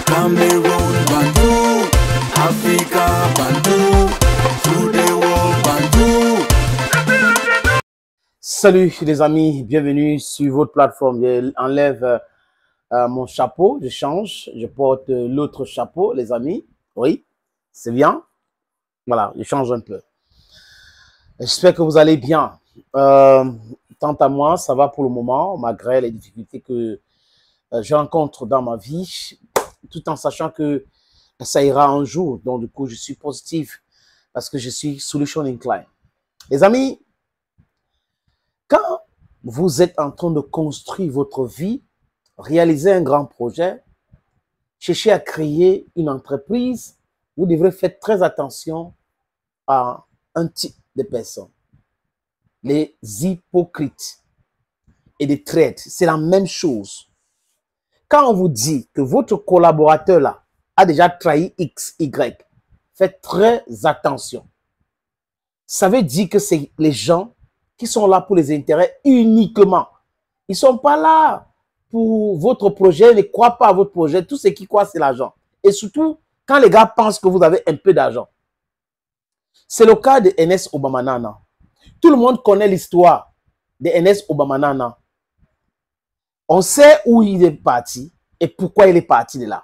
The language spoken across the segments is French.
Cameroun, Bandou, Africa, Bandou, through the world, Bandou. Salut les amis, bienvenue sur votre plateforme. J'enlève mon chapeau, je change, je porte l'autre chapeau, les amis. Oui, c'est bien. Voilà, je change un peu. J'espère que vous allez bien. Tant à moi, ça va pour le moment, malgré les difficultés que je rencontre dans ma vie, tout en sachant que ça ira un jour. Donc, du coup, je suis positif parce que je suis solution inclined. Les amis, quand vous êtes en train de construire votre vie, réaliser un grand projet, chercher à créer une entreprise, vous devrez faire très attention à un type de personnes. Les hypocrites et les traîtres, c'est la même chose. Quand on vous dit que votre collaborateur là a déjà trahi X, Y, faites très attention. Ça veut dire que c'est les gens qui sont là pour les intérêts uniquement. Ils ne sont pas là pour votre projet, ne croient pas à votre projet. Tout ce qui croient, c'est l'argent. Et surtout, quand les gars pensent que vous avez un peu d'argent. C'est le cas de Enes Obamanana. Tout le monde connaît l'histoire de Enes Obamanana. On sait où il est parti et pourquoi il est parti de là.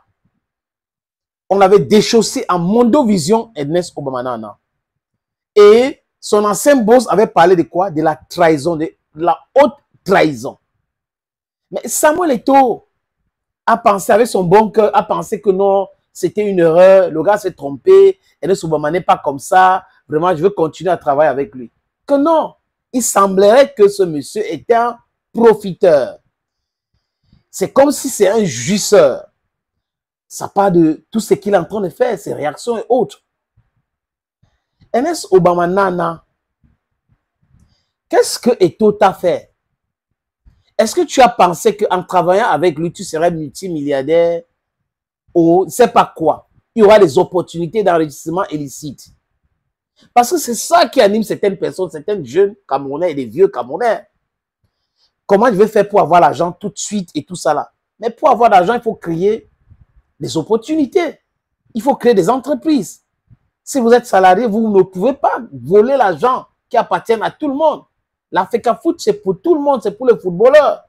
On avait déchaussé en Mondovision Enes Obamanana. Et son ancien boss avait parlé de quoi? De la trahison, de la haute trahison. Mais Samuel Eto'o a pensé avec son bon cœur, a pensé que non, c'était une erreur, le gars s'est trompé, Enes Obamanana n'est pas comme ça, vraiment je veux continuer à travailler avec lui. Que non, il semblerait que ce monsieur était un profiteur. C'est comme si c'est un jouisseur. Ça part de tout ce qu'il est en train de faire, ses réactions et autres. Enes Obamanana, qu'est-ce que Eto'o t'a fait? Est-ce que tu as pensé qu'en travaillant avec lui, tu serais multimilliardaire ou je ne sais pas quoi? Il y aura des opportunités d'enrichissement illicite. Parce que c'est ça qui anime certaines personnes, certains jeunes Camerounais et des vieux Camerounais. Comment je vais faire pour avoir l'argent tout de suite et tout ça là? Mais pour avoir l'argent, il faut créer des opportunités. Il faut créer des entreprises. Si vous êtes salarié, vous ne pouvez pas voler l'argent qui appartient à tout le monde. L'Africa Foot, c'est pour tout le monde, c'est pour les footballeurs.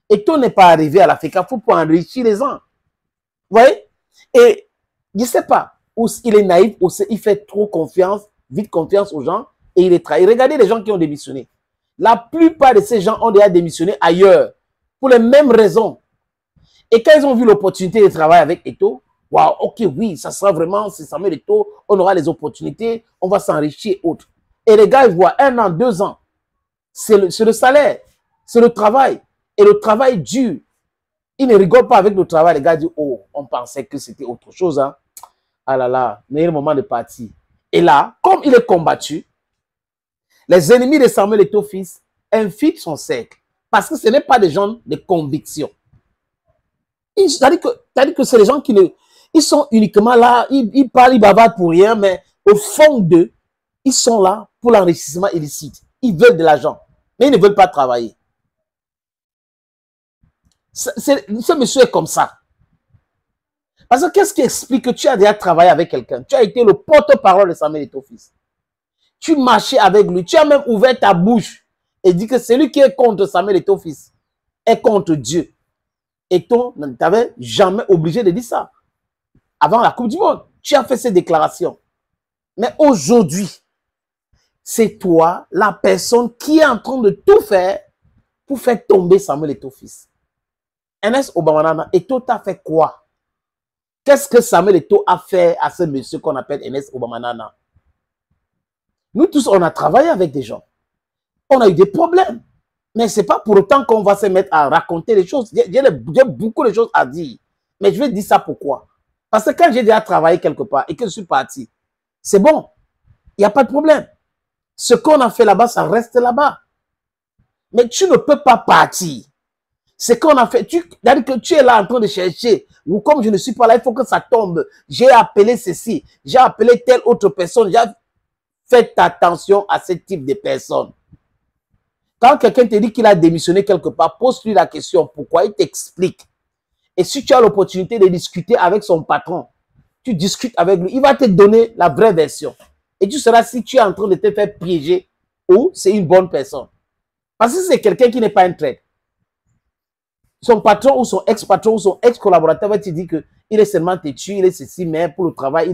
Et tout n'est pas arrivé à l'Africa Foot pour enrichir les gens. Vous voyez? Et je ne sais pas, ou il est naïf, ou il fait trop confiance, vite confiance aux gens, et il est trahi. Regardez les gens qui ont démissionné. La plupart de ces gens ont déjà démissionné ailleurs, pour les mêmes raisons. Et quand ils ont vu l'opportunité de travailler avec Eto'o, waouh, ok, oui, ça sera vraiment, c'est Samuel Eto'o, on aura les opportunités, on va s'enrichir et autres. Et les gars, ils voient 1 an, 2 ans. C'est le salaire, c'est le travail. Et le travail dur. Ils ne rigolent pas avec le travail. Les gars disent, oh, on pensait que c'était autre chose. Hein. Ah là là, meilleur moment de partir. Et là, comme il est combattu, les ennemis de Samuel Eto'o fils infiltrent son cercle. Parce que ce n'est pas des gens de conviction. C'est-à-dire que c'est les gens qui ils sont uniquement là, ils parlent, ils bavardent pour rien, mais au fond d'eux, ils sont là pour l'enrichissement illicite. Ils veulent de l'argent, mais ils ne veulent pas travailler. Ce monsieur est comme ça. Parce que qu'est-ce qui explique que tu as déjà travaillé avec quelqu'un? Tu as été le porte-parole de Samuel Eto'o fils. Tu marchais avec lui, tu as même ouvert ta bouche et dit que celui qui est contre Samuel Eto'o fils est contre Dieu. Eto'o ne t'avait jamais obligé de dire ça. Avant la Coupe du Monde, tu as fait ces déclarations. Mais aujourd'hui, c'est toi, la personne qui est en train de tout faire pour faire tomber Samuel Eto'o fils. Enes Obamanana, Eto'o t'a fait quoi? Qu'est-ce que Samuel Eto'o a fait à ce monsieur qu'on appelle Enes Obamanana? Nous tous, on a travaillé avec des gens. On a eu des problèmes. Mais ce n'est pas pour autant qu'on va se mettre à raconter les choses. J'ai beaucoup de choses à dire. Mais je vais dire ça pourquoi? Parce que quand j'ai déjà travaillé quelque part et que je suis parti, c'est bon. Il n'y a pas de problème. Ce qu'on a fait là-bas, ça reste là-bas. Mais tu ne peux pas partir. Ce qu'on a fait, c'est-à-dire que tu es là en train de chercher. Ou comme je ne suis pas là, il faut que ça tombe. J'ai appelé ceci. J'ai appelé telle autre personne. Faites attention à ce type de personnes. Quand quelqu'un te dit qu'il a démissionné quelque part, pose-lui la question. Pourquoi? Il t'explique. Et si tu as l'opportunité de discuter avec son patron, tu discutes avec lui, il va te donner la vraie version. Et tu sauras si tu es en train de te faire piéger ou c'est une bonne personne. Parce que c'est quelqu'un qui n'est pas un traître. Son patron ou son ex-patron ou son ex-collaborateur va te dire qu'il est seulement têtu, il est ceci, mais pour le travail,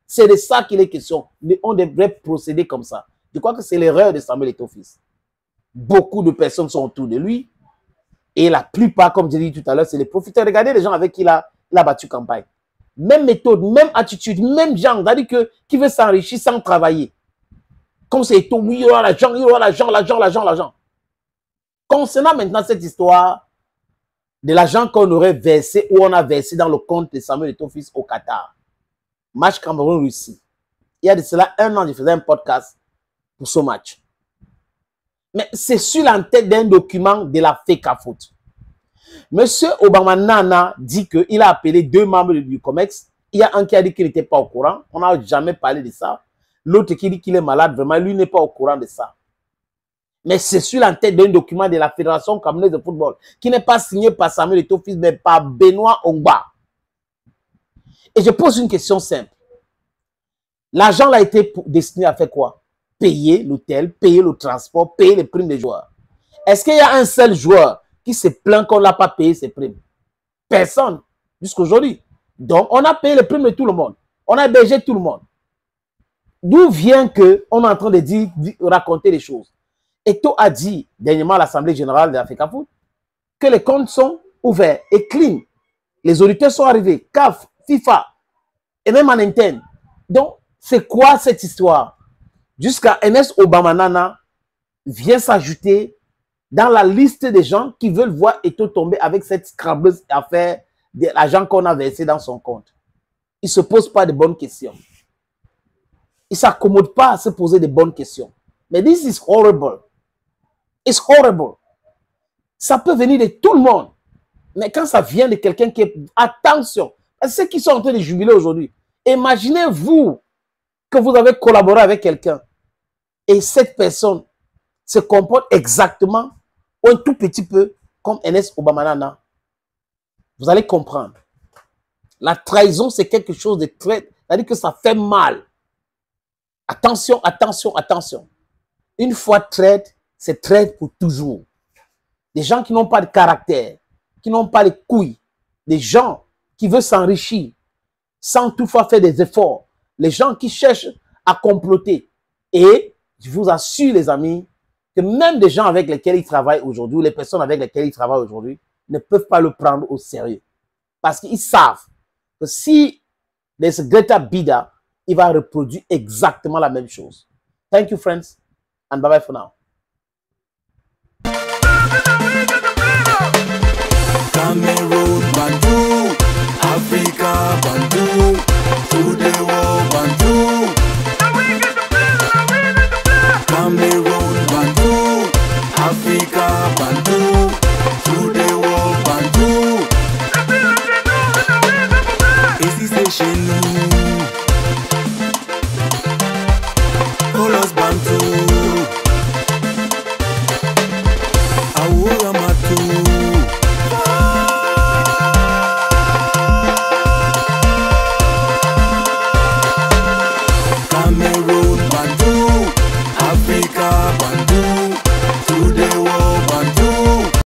c'est de ça qu'il est question. On devrait procéder comme ça. Je crois que c'est l'erreur de Samuel Eto'o-Fils. Beaucoup de personnes sont autour de lui. Et la plupart, comme j'ai dit tout à l'heure, c'est les profiteurs. Regardez les gens avec qui il a battu campagne. Même méthode, même attitude, même genre. C'est-à-dire qui veut s'enrichir sans travailler. Comme c'est Eto'o, oui, il y aura l'argent, il y aura l'argent. Concernant maintenant cette histoire de l'argent qu'on aurait versé ou on a versé dans le compte de Samuel Eto'o-Fils au Qatar. Match Cameroun-Russie. Il y a de cela 1 an, je faisais un podcast pour ce match. Mais c'est sur l'entête d'un document de la FECAFOOT. Monsieur Obama Nana dit qu'il a appelé 2 membres du COMEX. Il y a un qui a dit qu'il n'était pas au courant. On n'a jamais parlé de ça. L'autre qui dit qu'il est malade, vraiment, lui n'est pas au courant de ça. Mais c'est sur l'entête d'un document de la Fédération camerounaise de football qui n'est pas signé par Samuel Eto'o-Fils, mais par Benoît Ongba. Et je pose une question simple. L'argent a été destiné à faire quoi? Payer l'hôtel, payer le transport, payer les primes des joueurs. Est-ce qu'il y a un seul joueur qui se plaint qu'on n'a pas payé ses primes? Personne, jusqu'à aujourd'hui. Donc, on a payé les primes de tout le monde. On a hébergé tout le monde. D'où vient qu'on est en train de raconter les choses? Eto'o a dit, dernièrement à l'Assemblée générale de la FECAFOOT, que les comptes sont ouverts et clean. Les auditeurs sont arrivés, CAF, FIFA, et même en interne. Donc, c'est quoi cette histoire? Jusqu'à Ernest Obama Nana vient s'ajouter dans la liste des gens qui veulent voir Eto'o tomber avec cette scrableuse affaire de l'argent qu'on a versé dans son compte. Il ne se pose pas de bonnes questions. Il ne s'accommode pas à se poser de bonnes questions. Mais this is horrible. It's horrible. Ça peut venir de tout le monde. Mais quand ça vient de quelqu'un qui est... Attention. Ceux qui sont en train de jubiler aujourd'hui, imaginez-vous que vous avez collaboré avec quelqu'un et cette personne se comporte exactement ou un tout petit peu comme Ernest Obama Nana. Vous allez comprendre. La trahison, c'est quelque chose de très... C'est-à-dire que ça fait mal. Attention, attention, attention. Une fois traite, c'est traite pour toujours. Des gens qui n'ont pas de caractère, qui n'ont pas de couilles, des gens qui veulent s'enrichir sans toutefois faire des efforts, les gens qui cherchent à comploter. Et je vous assure, les amis, que même des gens avec lesquels ils travaillent aujourd'hui, ou les personnes avec lesquelles ils travaillent aujourd'hui, ne peuvent pas le prendre au sérieux. Parce qu'ils savent que si there's a Greta Bida, il va reproduire exactement la même chose. Thank you, friends, and bye-bye for now.